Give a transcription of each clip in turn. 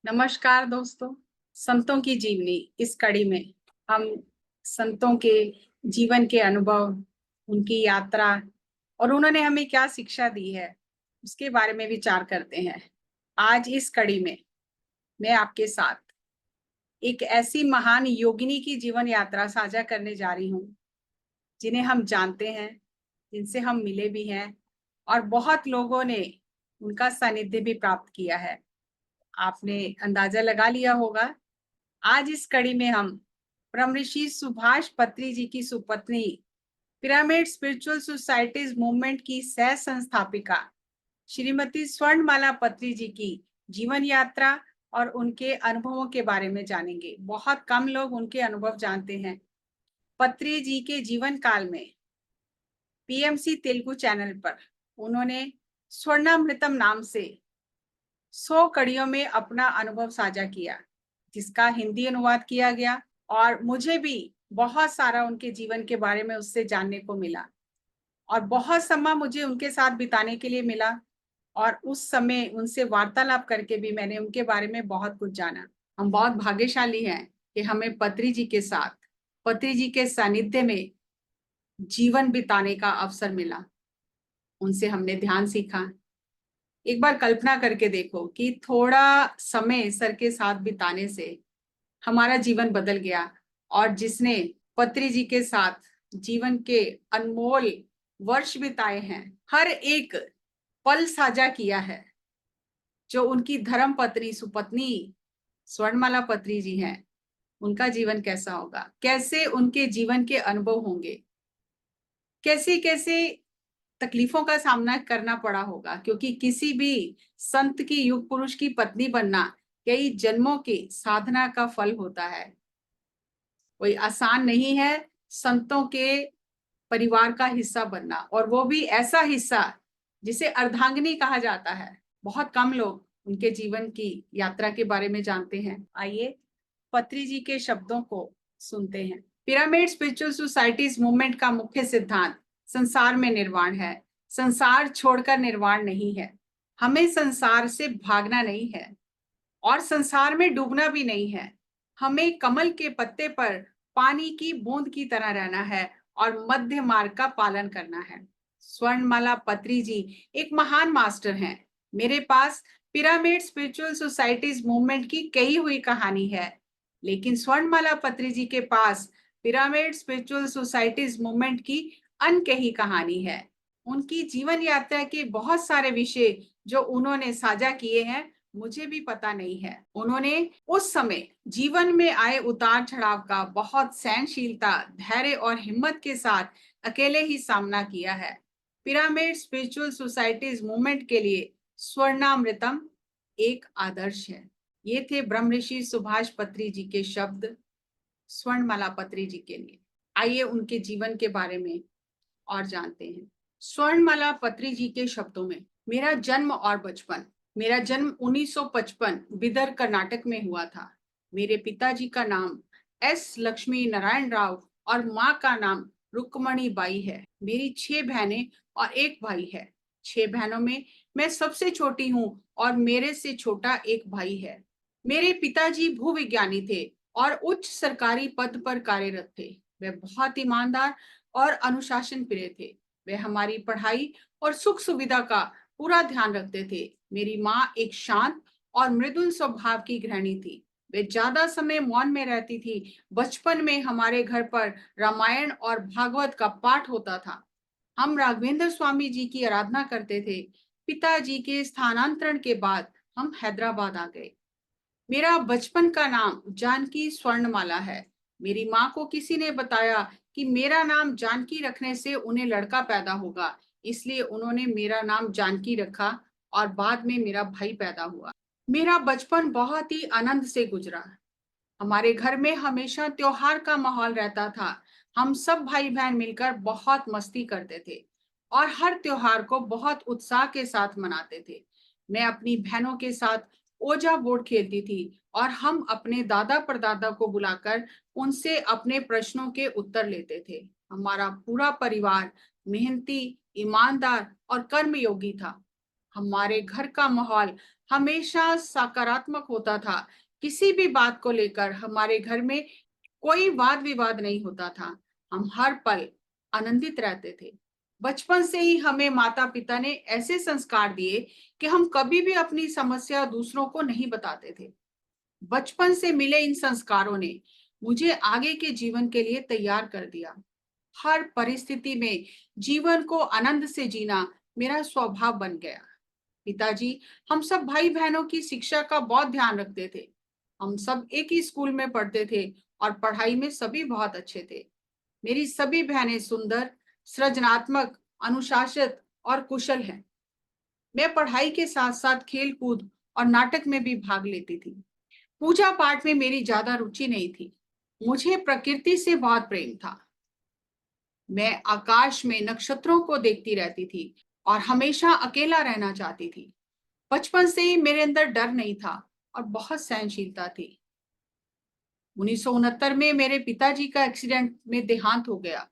नमस्कार दोस्तों। संतों की जीवनी इस कड़ी में हम संतों के जीवन के अनुभव, उनकी यात्रा और उन्होंने हमें क्या शिक्षा दी है उसके बारे में विचार करते हैं। आज इस कड़ी में मैं आपके साथ एक ऐसी महान योगिनी की जीवन यात्रा साझा करने जा रही हूँ जिन्हें हम जानते हैं, जिनसे हम मिले भी हैं और बहुत लोगों ने उनका सानिध्य भी प्राप्त किया है। आपने अंदाजा लगा लिया होगा। आज इस कड़ी में हम ब्रह्म ऋषि सुभाष पत्री जी की सुपत्नी, पिरामिड स्पिरिचुअल सोसाइटीज मूवमेंट की सह संस्थापिका श्रीमती स्वर्णमाला पत्री जी की जीवन यात्रा और उनके अनुभवों के बारे में जानेंगे। बहुत कम लोग उनके अनुभव जानते हैं। पत्री जी के जीवन काल में पीएमसी तेलुगु चैनल पर उन्होंने स्वर्णामृतम नाम से 100 कड़ियों में अपना अनुभव साझा किया, जिसका हिंदी अनुवाद किया गया और मुझे भी बहुत सारा उनके जीवन के बारे में उससे जानने को मिला और बहुत समय मुझे उनके साथ बिताने के लिए मिला और उस समय उनसे वार्तालाप करके भी मैंने उनके बारे में बहुत कुछ जाना। हम बहुत भाग्यशाली हैं कि हमें पत्री जी के साथ, पत्री जी के सानिध्य में जीवन बिताने का अवसर मिला। उनसे हमने ध्यान सीखा। एक बार कल्पना करके देखो कि थोड़ा समय सर के साथ बिताने से हमारा जीवन बदल गया और जिसने पत्री जी के साथ जीवन के अनमोल वर्ष बिताए हैं, हर एक पल साझा किया है, जो उनकी धर्म पत्नी सुपत्नी स्वर्णमाला पत्री जी हैं, उनका जीवन कैसा होगा, कैसे उनके जीवन के अनुभव होंगे, कैसे कैसे तकलीफों का सामना करना पड़ा होगा, क्योंकि किसी भी संत की, युग पुरुष की पत्नी बनना कई जन्मों की साधना का फल होता है। कोई आसान नहीं है संतों के परिवार का हिस्सा बनना, और वो भी ऐसा हिस्सा जिसे अर्धांगिनी कहा जाता है। बहुत कम लोग उनके जीवन की यात्रा के बारे में जानते हैं। आइए पत्री जी के शब्दों को सुनते हैं। पिरामिड स्पिरिचुअल सोसाइटीज मूवमेंट का मुख्य सिद्धांत संसार में निर्वाण है। संसार छोड़कर निर्वाण नहीं है। हमें संसार से भागना नहीं है और संसार में डूबना भी नहीं है। हमें कमल के पत्ते पर पानी की बूंद की तरह रहना है और मध्य मार्ग का पालन करना है। स्वर्णमाला पत्री जी एक महान मास्टर हैं। मेरे पास पिरामिड स्पिरिचुअल सोसाइटीज मूवमेंट की कही हुई कहानी है, लेकिन स्वर्णमाला पत्री जी के पास पिरामिड स्पिरिचुअल सोसाइटीज मूवमेंट की अनकही कहानी है। उनकी जीवन यात्रा के बहुत सारे विषय जो उन्होंने साझा किए हैं, मुझे भी पता नहीं है। उन्होंने उस समय जीवन में आए उतार चढ़ाव का बहुत सहनशीलता, धैर्य और हिम्मत के साथ अकेले ही सामना किया है। पिरामिड स्पिरिचुअल सोसाइटीज मूवमेंट के लिए स्वर्णामृतम एक आदर्श है। ये थे ब्रह्म ऋषि सुभाष पत्री जी के शब्द स्वर्णमाला पत्री जी के लिए। आइए उनके जीवन के बारे में और जानते हैं। स्वर्णमाला पत्री जी के शब्दों में, मेरा जन्म और बचपन। मेरा जन्म 1955 बिदर कर्नाटक में हुआ था। मेरे पिताजी का नाम एस लक्ष्मी नारायण राव और माँ का नाम रुक्मणी बाई है। मेरी 6 बहनें और एक भाई है। 6 बहनों में मैं सबसे छोटी हूँ और मेरे से छोटा एक भाई है। मेरे पिताजी भूविज्ञानी थे और उच्च सरकारी पद पर कार्यरत थे। वे बहुत ईमानदार और अनुशासन प्रिय थे। वे हमारी पढ़ाई और सुख सुविधा का पूरा ध्यान रखते थे। मेरी माँ एक शांत और मृदुल स्वभाव की गृहिणी थी। वे ज्यादा समय मौन में रहती थी। बचपन में हमारे घर पर रामायण और भागवत का पाठ होता था। हम राघवेंद्र स्वामी जी की आराधना करते थे। पिताजी के स्थानांतरण के बाद हम हैदराबाद आ गए। मेरा बचपन का नाम जानकी स्वर्णमाला है। मेरी माँ को किसी ने बताया कि मेरा नाम जानकी रखने से उन्हें लड़का पैदा होगा, इसलिए उन्होंने मेरा नाम जानकी रखा और बाद में मेरा भाई पैदा हुआ। मेरा बचपन बहुत ही आनंद से गुजरा। हमारे घर में हमेशा त्योहार का माहौल रहता था। हम सब भाई बहन मिलकर बहुत मस्ती करते थे और हर त्योहार को बहुत उत्साह के साथ मनाते थे। मैं अपनी बहनों के साथ ओजा बोर्ड खेलती थी और हम अपने दादा परदादा को बुलाकर उनसे अपने प्रश्नों के उत्तर लेते थे। हमारा पूरा परिवार मेहनती, ईमानदार और कर्मयोगी था। हमारे घर का माहौल हमेशा सकारात्मक होता था। किसी भी बात को लेकर हमारे घर में कोई वाद विवाद नहीं होता था। हम हर पल आनंदित रहते थे। बचपन से ही हमें माता पिता ने ऐसे संस्कार दिए कि हम कभी भी अपनी समस्या दूसरों को नहीं बताते थे। बचपन से मिले इन संस्कारों ने मुझे आगे के जीवन के लिए तैयार कर दिया। हर परिस्थिति में जीवन को आनंद से जीना मेरा स्वभाव बन गया। पिताजी हम सब भाई बहनों की शिक्षा का बहुत ध्यान रखते थे। हम सब एक ही स्कूल में पढ़ते थे और पढ़ाई में सभी बहुत अच्छे थे। मेरी सभी बहनें सुंदर, सृजनात्मक, अनुशासित और कुशल हैं। मैं पढ़ाई के साथ साथ खेल कूद और नाटक में भी भाग लेती थी। पूजा पाठ में मेरी ज्यादा रुचि नहीं थी। मुझे प्रकृति से बहुत प्रेम था। मैं आकाश में नक्षत्रों को देखती रहती थी और हमेशा अकेला रहना चाहती थी। बचपन से ही मेरे अंदर डर नहीं था और बहुत सहनशीलता थी। 1969 में मेरे पिताजी का एक्सीडेंट में देहांत हो गया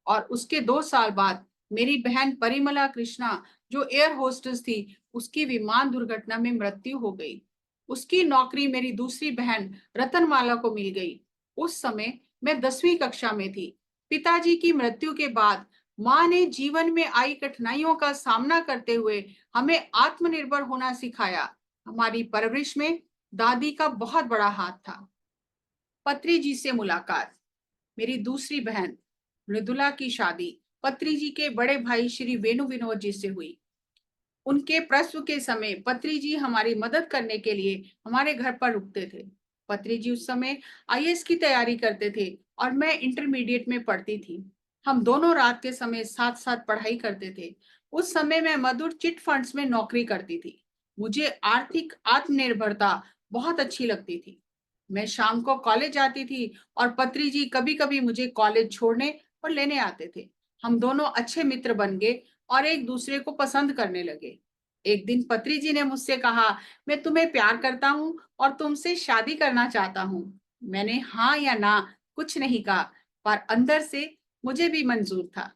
और उसके 2 साल बाद मेरी बहन परिमला कृष्णा जो एयर होस्टेस थी, उसकी विमान दुर्घटना में मृत्यु हो गई। उसकी नौकरी मेरी दूसरी बहन रतनमाला को मिल गई। उस समय मैं 10वीं कक्षा में थी। पिताजी की मृत्यु के बाद माँ ने जीवन में आई कठिनाइयों का सामना करते हुए हमें आत्मनिर्भर होना सिखाया। हमारी परवरिश में दादी का बहुत बड़ा हाथ था। पत्री जी से मुलाकात। मेरी दूसरी बहन मृदुला की शादी पत्री जी के बड़े भाई श्री वेणु विनोद जी से हुई। उनके प्रसव के समय पत्री जी हमारी मदद करने के लिए हमारे घर पर रुकते थे। पत्री जी उस समय आईएएस की तैयारी करते थे और मैं इंटरमीडिएट में पढ़ती थी। हम दोनों रात के समय साथ साथ पढ़ाई करते थे। उस समय मैं मधुर चिट फंड्स में नौकरी करती थी। मुझे आर्थिक आत्मनिर्भरता बहुत अच्छी लगती थी। मैं शाम को कॉलेज जाती थी और पत्री जी कभी कभी मुझे कॉलेज छोड़ने और लेने आते थे। हम दोनों अच्छे मित्र बन गए और एक दूसरे को पसंद करने लगे। एक दिन पत्री जी ने मुझसे कहा, मैं तुम्हें प्यार करता हूँ और तुमसे शादी करना चाहता हूँ। मैंने हाँ या ना कुछ नहीं कहा, पर अंदर से मुझे भी मंजूर था।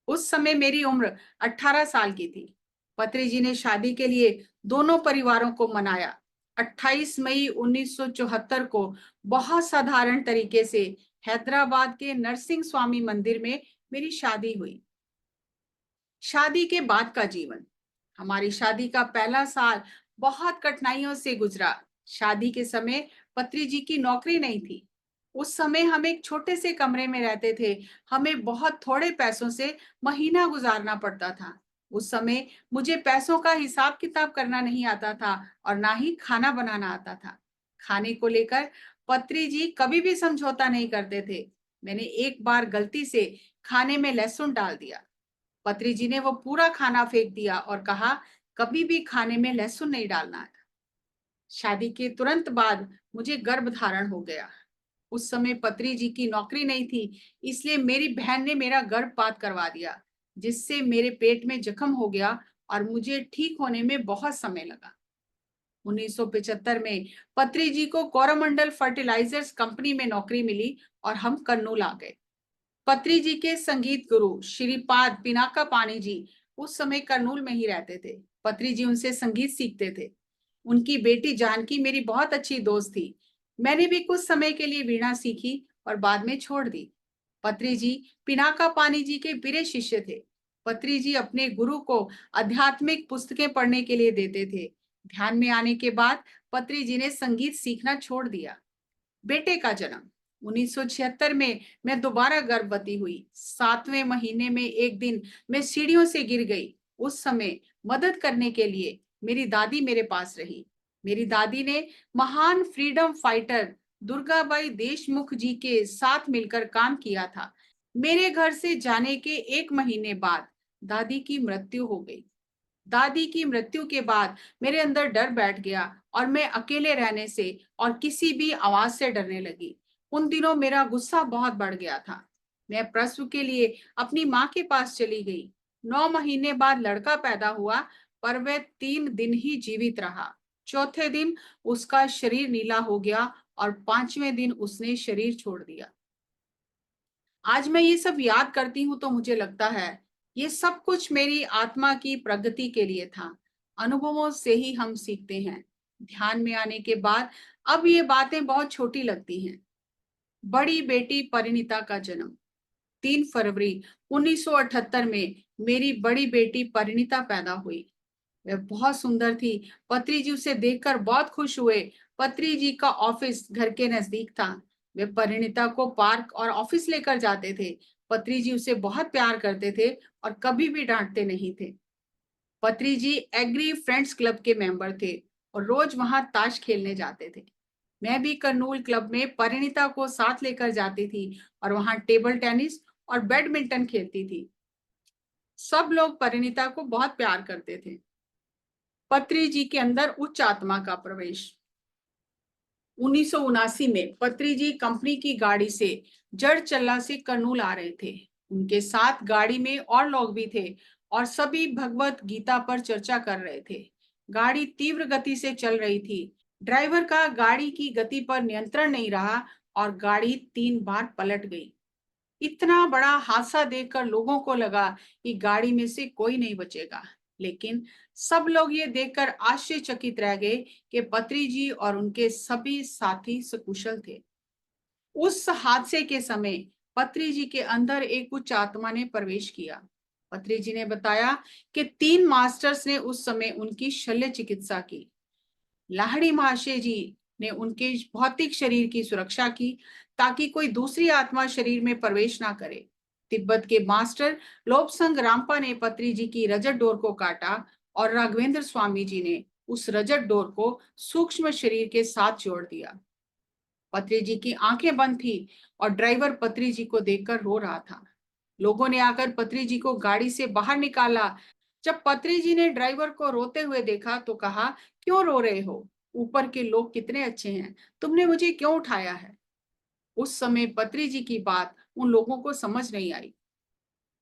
उस समय मेरी उम्र 18 साल की थी। पत्री जी ने शादी के लिए दोनों परिवारों को मनाया। 28 मई 1974 को बहुत साधारण तरीके से हैदराबाद के नरसिंह स्वामी मंदिर में मेरी शादी हुई। शादी के बाद का जीवन। हमारी शादी का पहला साल बहुत कठिनाइयों से गुजरा। शादी के समय पत्री जी की नौकरी नहीं थी। उस समय हम एक छोटे से कमरे में रहते थे। हमें बहुत थोड़े पैसों से महीना गुजारना पड़ता था। उस समय मुझे पैसों का हिसाब किताब करना नहीं आता था और ना ही खाना बनाना आता था। खाने को लेकर पत्री जी कभी भी समझौता नहीं करते थे। मैंने एक बार गलती से खाने में लहसुन डाल दिया। पत्री जी ने वो पूरा खाना फेंक दिया और कहा, कभी भी खाने में लहसुन नहीं डालना है। शादी के तुरंत बाद मुझे गर्भ धारण हो गया। उस समय पत्री जी की नौकरी नहीं थी, इसलिए मेरी बहन ने मेरा गर्भपात करवा दिया, जिससे मेरे पेट में जख्म हो गया और मुझे ठीक होने में बहुत समय लगा। 1975 में पत्री जी को कोरोमंडल फर्टिलाइजर्स कंपनी में नौकरी मिली और हम कर्नूल आ गए। पत्री जी के संगीत गुरु श्रीपाद पिनाका पाणी जी उस समय कर्नूल में ही रहते थे। पत्री जी उनसे संगीत सीखते थे। उनकी बेटी जानकी मेरी बहुत अच्छी दोस्त थी। मैंने भी कुछ समय के लिए वीणा सीखी और बाद में छोड़ दी। पत्री जी पिनाका पानी जी के प्रिय शिष्य थे। पत्री जी अपने गुरु को आध्यात्मिक पुस्तकें पढ़ने के लिए देते थे। ध्यान में आने के बाद पत्री जी ने संगीत सीखना छोड़ दिया। बेटे का जन्म। 1976 में मैं दोबारा गर्भवती हुई। 7वें महीने में एक दिन मैं सीढ़ियों से गिर गई। उस समय मदद करने के लिए मेरी दादी मेरे पास रही। मेरी दादी ने महान फ्रीडम फाइटर दुर्गाबाई देशमुख जी के साथ मिलकर काम किया था। मेरे घर से जाने के 1 महीने बाद दादी की मृत्यु हो गई। दादी की मृत्यु के बाद मेरे अंदर डर बैठ गया और मैं अकेले रहने से और किसी भी आवाज से डरने लगी। उन दिनों मेरा गुस्सा बहुत बढ़ गया था। मैं प्रसव के लिए अपनी माँ के पास चली गई। 9 महीने बाद लड़का पैदा हुआ, पर वह 3 दिन ही जीवित रहा। चौथे दिन उसका शरीर नीला हो गया और 5वें दिन उसने शरीर छोड़ दिया। आज मैं ये सब याद करती हूँ तो मुझे लगता है ये सब कुछ मेरी आत्मा की प्रगति के लिए था। अनुभवों से ही हम सीखते हैं। ध्यान में आने के बाद अब ये बातें बहुत छोटी लगती हैं। बड़ी बेटी परिणीता का जन्म 3 फरवरी 1978 में मेरी बड़ी बेटी परिणीता पैदा हुई। वह बहुत सुंदर थी। पत्री जी उसे देखकर बहुत खुश हुए। पत्री जी का ऑफिस घर के नजदीक था। वे परिणीता को पार्क और ऑफिस लेकर जाते थे। पत्री जी उसे बहुत प्यार करते थे और कभी भी डांटते नहीं थे। पत्री जी एग्री फ्रेंड्स क्लब के मेंबर थे और रोज वहां ताश खेलने जाते थे। मैं भी कर्नूल क्लब में परिणीता को साथ लेकर जाती थी और वहां टेबल टेनिस और बैडमिंटन खेलती थी। सब लोग परिणीता को बहुत प्यार करते थे। पत्री जी के अंदर उच्च आत्मा का प्रवेश 1979 में पत्री जी कंपनी की गाड़ी से जड़चल्ला से कर्नूल आ रहे थे। उनके साथ गाड़ी में और लोग भी थे और सभी भगवत गीता पर चर्चा कर रहे थे। गाड़ी तीव्र गति से चल रही थी। ड्राइवर का गाड़ी की गति पर नियंत्रण नहीं रहा और गाड़ी 3 बार पलट गई। इतना बड़ा हादसा देखकर लोगों को लगा कि गाड़ी में से कोई नहीं बचेगा, लेकिन सब लोग ये देखकर आश्चर्यचकित रह गए कि पत्री जी और उनके सभी साथी सकुशल थे। उस हादसे के समय पत्री जी के अंदर एक उच्च आत्मा ने प्रवेश किया। पत्री जी ने बताया कि 3 मास्टर्स ने उस समय उनकी शल्य चिकित्सा की। लाहिड़ी महाशय जी ने उनके भौतिक शरीर की सुरक्षा की ताकि कोई दूसरी आत्मा शरीर में प्रवेश ना करे। तिब्बत के मास्टर लोबसंग रामपा ने पत्री जी की रजत डोर को काटा और राघवेंद्र स्वामी जी ने उस रजत डोर को सूक्ष्म शरीर के साथ जोड़ दिया। पत्री जी की आंखें बंद थी और ड्राइवर पत्री जी को देखकर रो रहा था। लोगों ने आकर पत्री जी को गाड़ी से बाहर निकाला। जब पत्री जी ने ड्राइवर को रोते हुए देखा तो कहा, क्यों रो रहे हो? ऊपर के लोग कितने अच्छे हैं, तुमने मुझे क्यों उठाया है? उस समय पत्री जी की बात उन लोगों को समझ नहीं आई।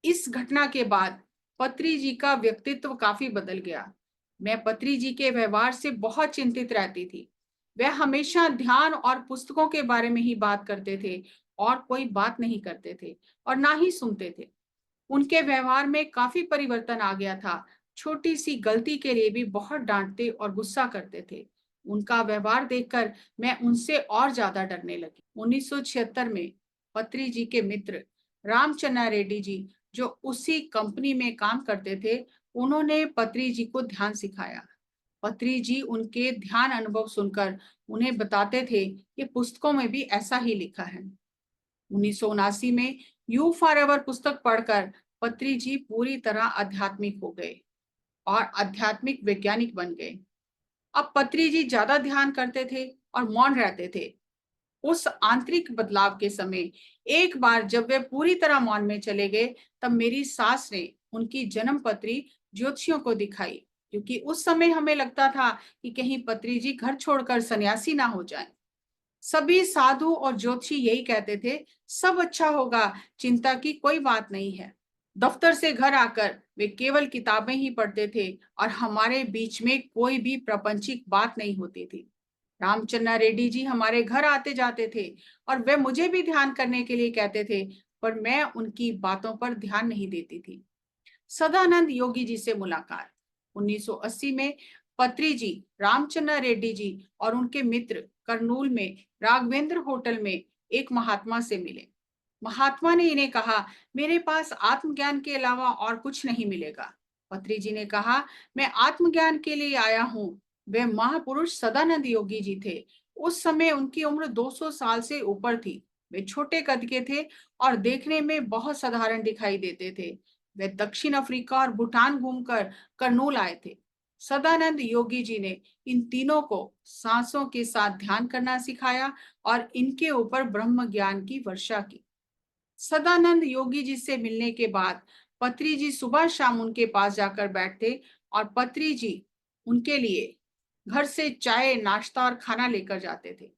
इस घटना के बाद पत्री जी का व्यक्तित्व काफी बदल गया। मैं पत्री जी के व्यवहार से बहुत चिंतित रहती थी। वह हमेशा ध्यान और पुस्तकों के बारे में ही बात करते थे और कोई बात नहीं करते थे और ना ही सुनते थे। उनके व्यवहार में काफी परिवर्तन आ गया था। छोटी सी गलती के लिए भी बहुत डांटते और गुस्सा करते थे। उनका व्यवहार देखकर मैं उनसे और ज्यादा डरने लगी। 1976 में पत्री जी के मित्र रामचन्ना रेड्डी जी, जो उसी कंपनी में काम करते थे, उन्होंने पत्री जी को ध्यान सिखाया। पत्री जी उनके ध्यान अनुभव सुनकर उन्हें बताते थे कि पुस्तकों में भी ऐसा ही लिखा है। 1979 में यू फॉर एवर पुस्तक पढ़कर पत्री जी पूरी तरह आध्यात्मिक हो गए और आध्यात्मिक वैज्ञानिक बन गए। अब पत्री जी ज्यादा ध्यान करते थे और मौन रहते थे। उस आंतरिक बदलाव के समय एक बार जब वे पूरी तरह मौन में चले गए, तब मेरी सास ने उनकी जन्म पत्री ज्योतिषियों को दिखाई, क्योंकि उस समय हमें लगता था कि कहीं पत्री जी घर छोड़कर सन्यासी ना हो जाएं। सभी साधु और ज्योतिषी यही कहते थे, सब अच्छा होगा, चिंता की कोई बात नहीं है। दफ्तर से घर आकर वे केवल किताबें ही पढ़ते थे और हमारे बीच में कोई भी प्रापंचिक बात नहीं होती थी। रामचन्ना रेड्डी जी हमारे घर आते जाते थे और वे मुझे भी ध्यान करने के लिए कहते थे, पर मैं उनकी बातों पर ध्यान नहीं देती थी। सदानंद योगी जी से मुलाकात 1980 में पत्री जी, रामचंद्र रेड्डी जी और उनके मित्र करनूल में राघवेंद्र होटल में एक महात्मा से मिले। महात्मा ने इन्हें कहा, मेरे पास आत्मज्ञान के अलावा और कुछ नहीं मिलेगा। पत्री जी ने कहा, मैं आत्मज्ञान के लिए आया हूँ। वे महापुरुष सदानंद योगी जी थे। उस समय उनकी उम्र 200 साल से ऊपर थी। वे छोटे कद के थे और देखने में बहुत साधारण दिखाई देते थे। वे दक्षिण अफ्रीका और भूटान घूमकर करनूल आए थे। सदानंद योगी जी ने इन तीनों को सांसों के साथ ध्यान करना सिखाया और इनके ऊपर ब्रह्म ज्ञान की वर्षा की। सदानंद योगी जी से मिलने के बाद पत्री जी सुबह शाम उनके पास जाकर बैठते और पत्री जी उनके लिए घर से चाय, नाश्ता और खाना लेकर जाते थे।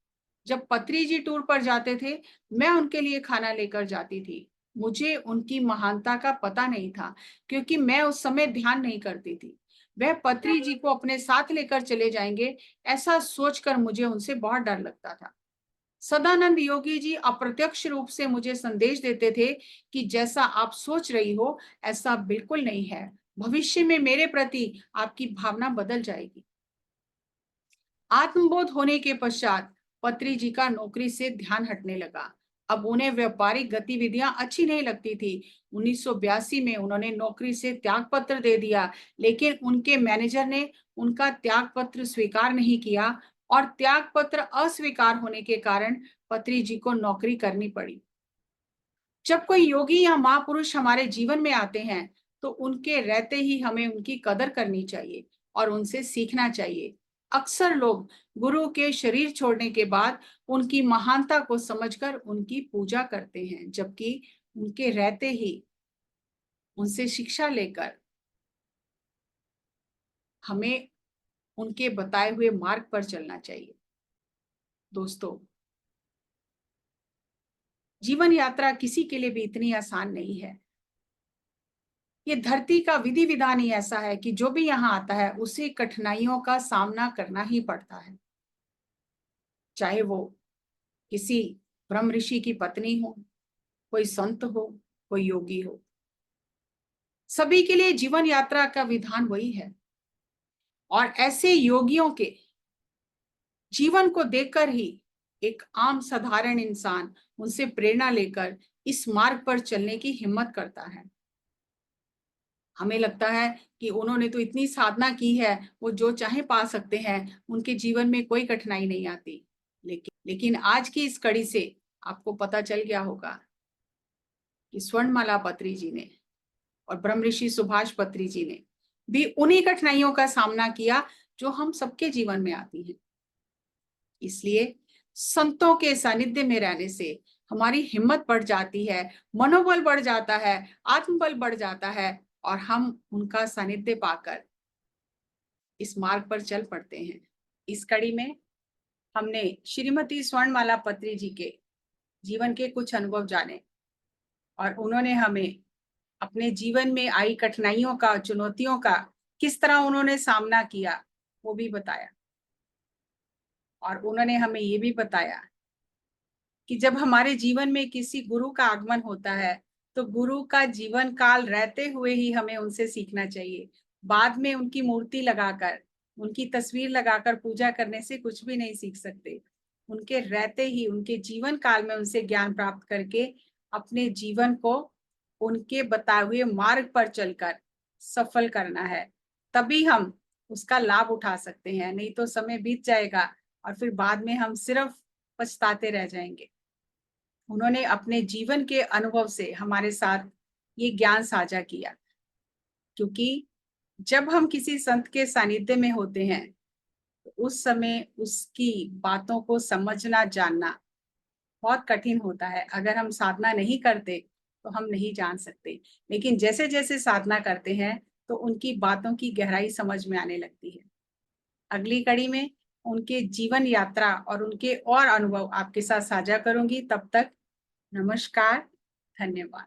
जब पत्री जी टूर पर जाते थे, मैं उनके लिए खाना लेकर जाती थी। मुझे उनकी महानता का पता नहीं था, क्योंकि मैं उस समय ध्यान नहीं करती थी। वह पत्री जी को अपने साथ लेकर चले जाएंगे, ऐसा सोचकर मुझे उनसे बहुत डर लगता था। सदानंद योगी जी अप्रत्यक्ष रूप से मुझे संदेश देते थे कि जैसा आप सोच रही हो ऐसा बिल्कुल नहीं है। भविष्य में मेरे प्रति आपकी भावना बदल जाएगी। आत्मबोध होने के पश्चात पत्री जी का नौकरी से ध्यान हटने लगा। अब उन्हें व्यापारिक गतिविधियां अच्छी नहीं लगती थी। 1982 में उन्होंने नौकरी से त्याग पत्र दे दिया, लेकिन उनके मैनेजर ने उनका त्याग पत्र स्वीकार नहीं किया और त्याग पत्र अस्वीकार होने के कारण पत्री जी को नौकरी करनी पड़ी। जब कोई योगी या महापुरुष हमारे जीवन में आते हैं, तो उनके रहते ही हमें उनकी कदर करनी चाहिए और उनसे सीखना चाहिए। अक्सर लोग गुरु के शरीर छोड़ने के बाद उनकी महानता को समझकर उनकी पूजा करते हैं, जबकि उनके रहते ही उनसे शिक्षा लेकर हमें उनके बताए हुए मार्ग पर चलना चाहिए। दोस्तों, जीवन यात्रा किसी के लिए भी इतनी आसान नहीं है। ये धरती का विधि विधान ही ऐसा है कि जो भी यहाँ आता है उसे कठिनाइयों का सामना करना ही पड़ता है। चाहे वो किसी ब्रह्म ऋषि की पत्नी हो, कोई संत हो, कोई योगी हो, सभी के लिए जीवन यात्रा का विधान वही है। और ऐसे योगियों के जीवन को देखकर ही एक आम साधारण इंसान उनसे प्रेरणा लेकर इस मार्ग पर चलने की हिम्मत करता है। हमें लगता है कि उन्होंने तो इतनी साधना की है, वो जो चाहे पा सकते हैं, उनके जीवन में कोई कठिनाई नहीं आती। लेकिन आज की इस कड़ी से आपको पता चल गया होगा कि स्वर्णमाला पत्री जी ने और ब्रह्म ऋषि सुभाष पत्री जी ने भी उन्हीं कठिनाइयों का सामना किया जो हम सबके जीवन में आती हैं। इसलिए संतों के सानिध्य में रहने से हमारी हिम्मत बढ़ जाती है, मनोबल बढ़ जाता है, आत्मबल बढ़ जाता है और हम उनका सानिध्य पाकर इस मार्ग पर चल पड़ते हैं। इस कड़ी में हमने श्रीमती स्वर्णमाला पत्री जी के जीवन के कुछ अनुभव जाने और उन्होंने हमें अपने जीवन में आई कठिनाइयों का, चुनौतियों का किस तरह उन्होंने सामना किया वो भी बताया। और उन्होंने हमें ये भी बताया कि जब हमारे जीवन में किसी गुरु का आगमन होता है, तो गुरु का जीवन काल रहते हुए ही हमें उनसे सीखना चाहिए। बाद में उनकी मूर्ति लगाकर, उनकी तस्वीर लगाकर पूजा करने से कुछ भी नहीं सीख सकते। उनके रहते ही, उनके जीवन काल में उनसे ज्ञान प्राप्त करके अपने जीवन को उनके बताए हुए मार्ग पर चलकर सफल करना है। तभी हम उसका लाभ उठा सकते हैं, नहीं तो समय बीत जाएगा और फिर बाद में हम सिर्फ पछताते रह जाएंगे। उन्होंने अपने जीवन के अनुभव से हमारे साथ ये ज्ञान साझा किया, क्योंकि जब हम किसी संत के सानिध्य में होते हैं तो उस समय उसकी बातों को समझना, जानना बहुत कठिन होता है। अगर हम साधना नहीं करते तो हम नहीं जान सकते, लेकिन जैसे जैसे साधना करते हैं तो उनकी बातों की गहराई समझ में आने लगती है। अगली कड़ी में उनके जीवन यात्रा और उनके और अनुभव आपके साथ साझा करूंगी। तब तक नमस्कार, धन्यवाद।